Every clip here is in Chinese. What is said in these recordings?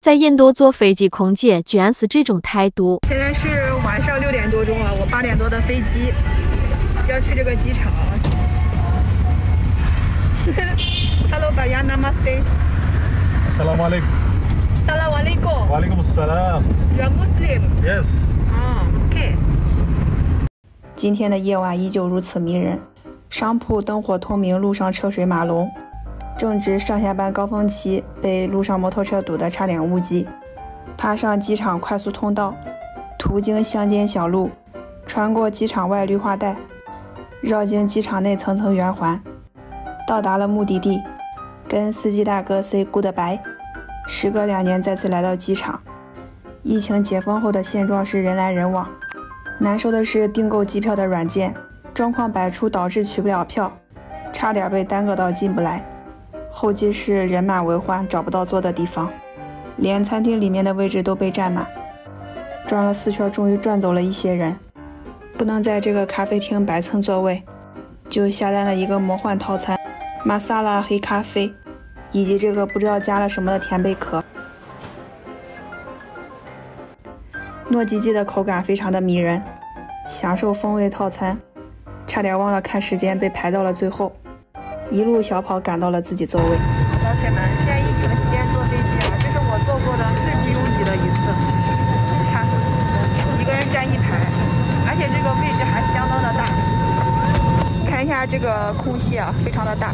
在印度坐飞机空姐居然是这种态度。现在是晚上6点多钟了，我8点多的飞机要去这个机场。Hello, Baya, Namaste. Assalamu alaikum. Assalamu alaikum. Walaikum assalam. You are Muslim? Yes. OK. 今天的夜晚依旧如此迷人，商铺灯火通明，路上车水马龙。正值上下班高峰期，被路上摩托车堵得差点误机。踏上机场快速通道，途经乡间小路，穿过机场外绿化带，绕经机场内层层圆环，到达了目的地，跟司机大哥 say goodbye。时隔2年再次来到机场，疫情解封后的现状是人来人往。难受的是订购机票的软件状况百出，导致取不了票，差点被耽搁到进不来。后期是人满为患，找不到坐的地方，连餐厅里面的位置都被占满。转了4圈，终于转走了一些人，不能在这个咖啡厅白蹭座位，就下单了一个魔幻套餐，玛莎拉黑咖啡以及这个不知道加了什么的甜贝壳。糯叽叽的口感非常的迷人，享受风味套餐，差点忘了看时间，被排到了最后，一路小跑赶到了自己座位。老铁们，现在疫情期间坐飞机啊，这是我坐过的最不拥挤的一次。看，一个人站1排，而且这个位置还相当的大。看一下这个空隙啊，非常的大。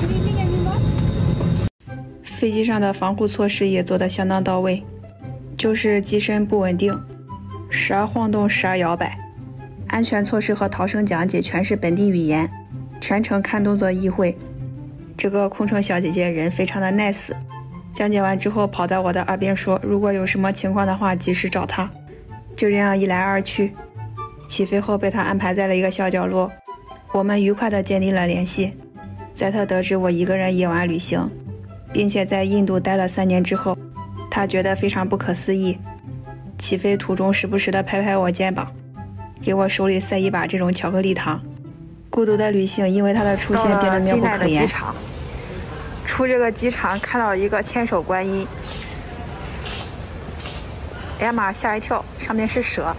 飞机上的防护措施也做得相当到位，就是机身不稳定，时而晃动，时而摇摆。安全措施和逃生讲解全是本地语言，全程看动作意会。这个空乘小姐姐人非常的 nice， 讲解完之后跑到我的耳边说，如果有什么情况的话及时找她。就这样一来二去，起飞后被她安排在了一个小角落，我们愉快地建立了联系。在她得知我一个人夜晚旅行，并且在印度待了3年之后，她觉得非常不可思议，起飞途中时不时地拍拍我肩膀，给我手里塞一把这种巧克力糖。孤独的旅行因为她的出现变得妙不可言。出这个机场看到一个千手观音，哎呀妈，吓一跳，上面是蛇。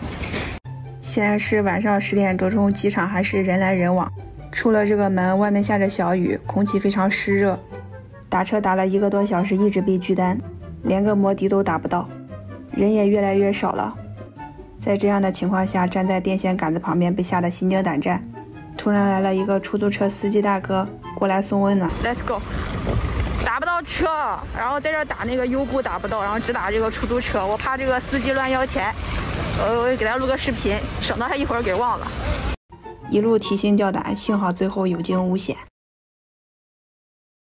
现在是晚上10点多钟，机场还是人来人往。出了这个门，外面下着小雨，空气非常湿热。打车打了1个多小时，一直被拒单，连个摩的都打不到，人也越来越少了。在这样的情况下，站在电线杆子旁边被吓得心惊胆战。突然来了一个出租车司机大哥过来送温暖。 Let's go。 打不到车，然后在这打那个优步打不到，然后只打这个出租车，我怕这个司机乱要钱，我给他录个视频，省得他一会儿给忘了。一路提心吊胆，幸好最后有惊无险。